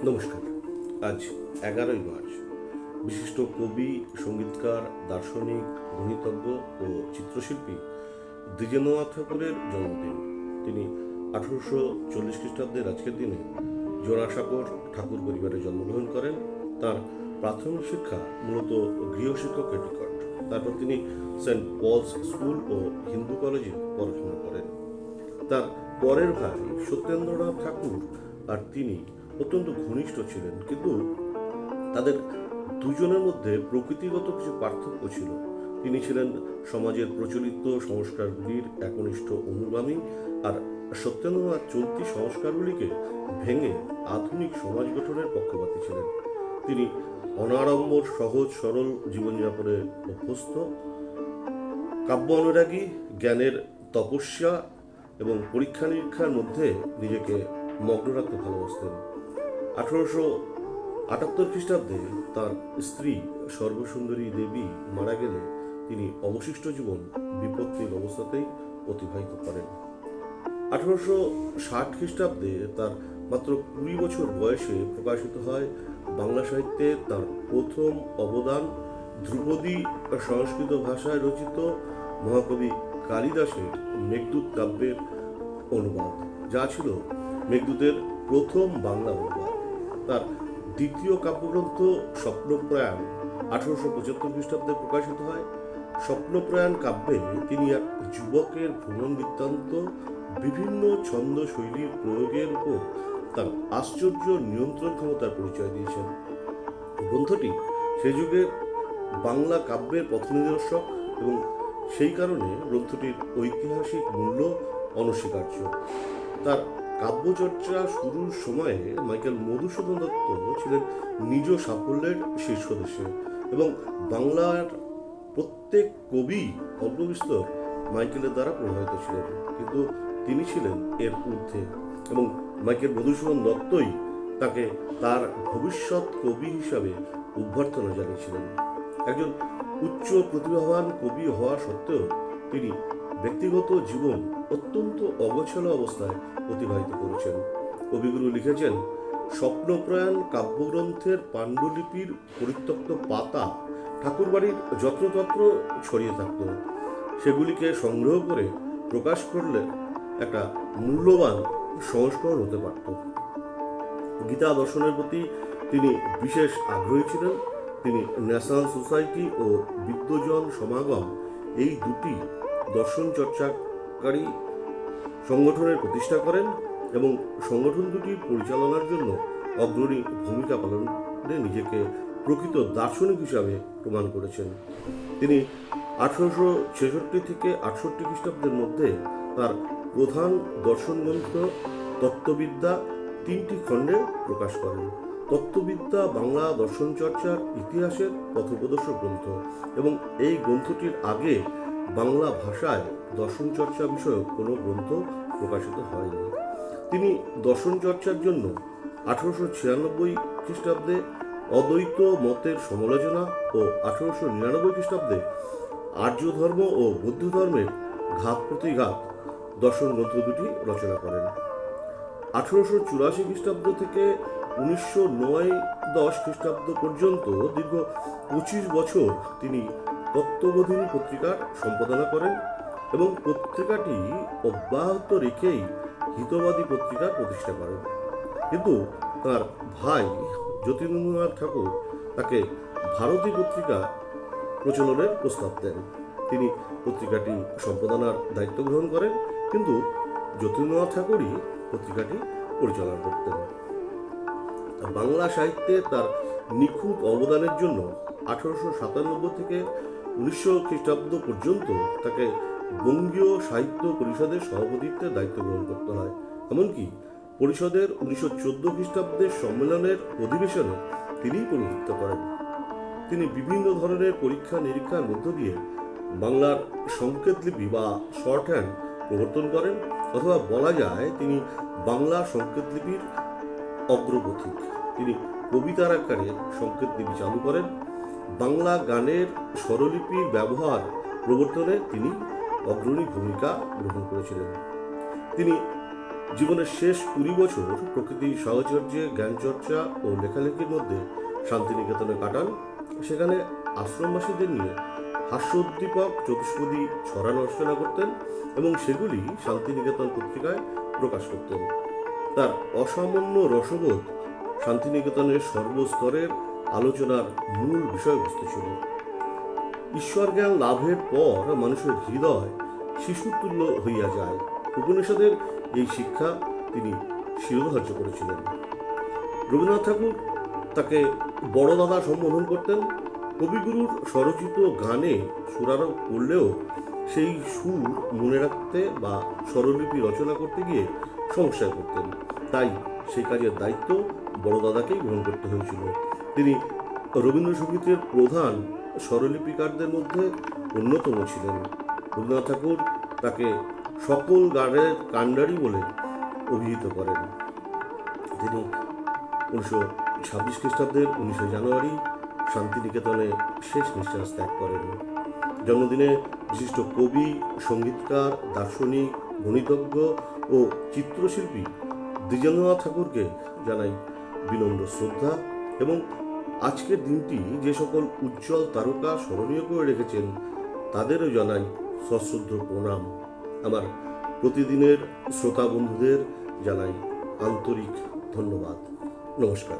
নমস্কার। আজ 11ই মার্চ বিশিষ্ট কবি, সঙ্গীতকার, দার্শনিক, গণিতজ্ঞ ও চিত্রশিল্পী দ্বিজেন্দ্রনাথ ঠাকুরের জন্মদিন। তিনি 1840 খ্রিস্টাব্দের আজকের দিনে জোড়াসাঁকোর ঠাকুর পরিবারে জন্মগ্রহণ করেন। তার প্রাথমিক শিক্ষা মূলত গৃহশিক্ষক নিকট। তারপর তিনি সেন্ট পলস স্কুল ও হিন্দু কলেজে পড়াশোনা করেন। তার পরের ভাই সত্যেন্দ্রনাথ ঠাকুর আর তিনি অত্যন্ত ঘনিষ্ঠ ছিলেন, কিন্তু তাদের দুজনের মধ্যে প্রকৃতিগত কিছু পার্থক্য ছিল। তিনি ছিলেন সমাজের প্রচলিত সংস্কারগুলির একনিষ্ঠ অনুগামী, আর সত্যেন্দ্রনাথ চলতি সংস্কারগুলিকে ভেঙে আধুনিক সমাজ গঠনের পক্ষপাতী ছিলেন। তিনি অনাড়ম্বর, সহজ সরল জীবনযাপনে অভ্যস্ত, কাব্য অনুরাগী, জ্ঞানের তপস্যা এবং পরীক্ষা নিরীক্ষার মধ্যে নিজেকে মগ্ন রাখতে ভালোবাসতেন। 1878 খ্রিস্টাব্দে তার স্ত্রী সর্বসুন্দরী দেবী মারা গেলে তিনি অবশিষ্ট জীবন বিপত্তির অবস্থাতেই অতিবাহিত করেন। 1860 খ্রিস্টাব্দে তার মাত্র 20 বছর বয়সে প্রকাশিত হয় বাংলা সাহিত্যে তার প্রথম অবদান, ধ্রুপদী সংস্কৃত ভাষায় রচিত মহাকবি কালিদাসের মেঘদূত কাব্যের অনুবাদ, যা ছিল মেঘদূতের প্রথম বাংলা অনুবাদ। তার দ্বিতীয় কাব্যগ্রন্থ স্বপ্নপ্রয়াণ 1875 খ্রিস্টাব্দে প্রকাশিত হয়। স্বপ্নপ্রয়াণ কাব্যে তিনি এক যুবকের ভ্রমণ বৃত্তান্ত, বিভিন্ন ছন্দ শৈলীর প্রয়োগের উপর তার আশ্চর্য নিয়ন্ত্রণ ক্ষমতার পরিচয় দিয়েছেন। গ্রন্থটি সে যুগে বাংলা কাব্যের পথনিদর্শক এবং সেই কারণে গ্রন্থটির ঐতিহাসিক মূল্য অনস্বীকার্য। তার কাব্যচর্চা শুরুর সময়ে মাইকেল মধুসূদন দত্ত ছিলেন নিজ সাফল্যের শীর্ষদেশে এবং বাংলার প্রত্যেক কবি অল্পবিস্তর মাইকেলের দ্বারা প্রভাবিত ছিলেন, কিন্তু তিনি ছিলেন এর ঊর্ধ্বে এবং মাইকেল মধুসূদন দত্তই তাকে তার ভবিষ্যৎ কবি হিসাবে অভ্যর্থনা জানিয়েছিলেন। একজন উচ্চ প্রতিভাবান কবি হওয়া সত্ত্বেও তিনি ব্যক্তিগত জীবন অত্যন্ত অগোছালো অবস্থায় অতিবাহিত করেছেন। কবিগুরু লিখেছেন, স্বপ্নপ্রয়াণ কাব্যগ্রন্থের পাণ্ডুলিপির পরিত্যক্ত পাতা ঠাকুরবাড়ির যত্রতত্র ছড়িয়ে থাকত। সেগুলিকে সংগ্রহ করে প্রকাশ করলে একটা মূল্যবান সংস্করণ হতে পারত। গীতা দর্শনের প্রতি তিনি বিশেষ আগ্রহী ছিলেন। তিনি ন্যাশনাল সোসাইটি ও বিদ্বজন সমাগম, এই দুটি দর্শন চর্চাকারী সংগঠনের প্রতিষ্ঠা করেন এবং সংগঠন দুটির পরিচালনার জন্য অগ্রণী ভূমিকা পালনে নিজেকে প্রকৃত দার্শনিক হিসাবে প্রমাণ করেছেন। তিনি 1866 থেকে 68 খ্রিস্টাব্দের মধ্যে তার প্রধান দর্শন গ্রন্থ তত্ত্ববিদ্যা 3টি খণ্ডে প্রকাশ করেন। তত্ত্ববিদ্যা বাংলা দর্শন চর্চার ইতিহাসের পথপ্রদর্শক গ্রন্থ এবং এই গ্রন্থটির আগে বাংলা ভাষায় দর্শন চর্চা বিষয়ক কোনো গ্রন্থ প্রকাশিত হয়নি। তিনি দর্শন চর্চার জন্য 1896 খ্রিস্টাব্দে অদ্বৈত মতের সমালোচনা ও 1899 খ্রিস্টাব্দে আর্য ধর্ম ও বৌদ্ধ ধর্মের ঘাত প্রতিঘাত দর্শন গ্রন্থ দুটি রচনা করেন। 1884 খ্রিস্টাব্দ থেকে 1909-10 খ্রিস্টাব্দ পর্যন্ত দীর্ঘ 25 বছর তিনি তত্ত্ববোধিনী পত্রিকার সম্পাদনা করেন এবং পত্রিকাটি অব্যাহত রেখেই হিতবাদী পত্রিকার প্রতিষ্ঠা করেন। কিন্তু তার ভাই যতীন্দ্রনাথ ঠাকুর তাকে ভারতী পত্রিকা প্রচলনের প্রস্তাব দেন। তিনি পত্রিকাটি সম্পাদনার দায়িত্ব গ্রহণ করেন, কিন্তু যতীন্দ্রনাথ ঠাকুরই পত্রিকাটি পরিচালনা করতেন। বাংলা সাহিত্যে তার নিখুঁত অবদানের জন্য 1897 থেকে 1900 খ্রিস্টাব্দ পর্যন্ত তাকে বঙ্গীয় সাহিত্য পরিষদের সভাপতিত্বের দায়িত্ব গ্রহণ করতে হয়। এমনকি পরিষদের 1914 খ্রিস্টাব্দের সম্মেলনের অধিবেশনে তিনিই পৌরোহিত্য করেন। তিনি বিভিন্ন ধরনের পরীক্ষা নিরীক্ষার মধ্য দিয়ে বাংলার সংকেতলিপি বা শর্ট হ্যান্ড প্রবর্তন করেন, অথবা বলা যায় তিনি বাংলা সংকেতলিপির অগ্রপথিক। তিনি কবিতার আকারে সংকেতলিপি চালু করেন। বাংলা গানের স্বরলিপির ব্যবহার প্রবর্তনে তিনি অগ্রণী ভূমিকা গ্রহণ করেছিলেন। তিনি জীবনের শেষ 20 বছর প্রকৃতি সাহচর্যে, জ্ঞানচর্চা ও লেখালেখির মধ্যে শান্তিনিকেতনে কাটান। সেখানে আশ্রমবাসীদের নিয়ে হাস্যোদ্দীপক চতুষ্পদী ছড়া রচনা করতেন এবং সেগুলি শান্তিনিকেতন পত্রিকায় প্রকাশ করতেন। তার অসামান্য রসবোধ শান্তিনিকেতনের সর্বস্তরের আলোচনার মূল বিষয়বস্তু ছিল। ঈশ্বর জ্ঞান লাভের পর মানুষের হৃদয় শিশুতুল্য হইয়া যায়, উপনিষদের এই শিক্ষা তিনি শিরোধার্য করেছিলেন। রবীন্দ্রনাথ ঠাকুর তাকে বড় দাদা সম্বোধন করতেন। কবিগুরুর স্বরচিত গানে সুরারোপ করলেও সেই সুর মনে রাখতে বা স্বরলিপি রচনা করতে গিয়ে সমস্যায় পড়তেন। তাই সেই কাজের দায়িত্ব বড় দাদাকেই গ্রহণ করতে হয়েছিল। তিনি রবীন্দ্রসঙ্গীতের প্রধান স্বরলিপিকারদের মধ্যে অন্যতম ছিলেন। রবীন্দ্রনাথ ঠাকুর তাকে সকল গানের কাণ্ডারি বলে অভিহিত করেন। তিনি 1926 খ্রিস্টাব্দের 19 জানুয়ারি শান্তিনিকেতনে শেষ নিঃশ্বাস ত্যাগ করেন। জন্মদিনে বিশিষ্ট কবি, সঙ্গীতকার, দার্শনিক, গণিতজ্ঞ ও চিত্রশিল্পী দ্বিজেন্দ্রনাথ ঠাকুরকে জানাই বিনম্র শ্রদ্ধা এবং আজকের দিনটি যে সকল উজ্জ্বল তারকা স্মরণীয় করে রেখেছেন তাদেরও জানাই সশ্রদ্ধ প্রণাম। আমার প্রতিদিনের শ্রোতা বন্ধুদের জানাই আন্তরিক ধন্যবাদ। নমস্কার।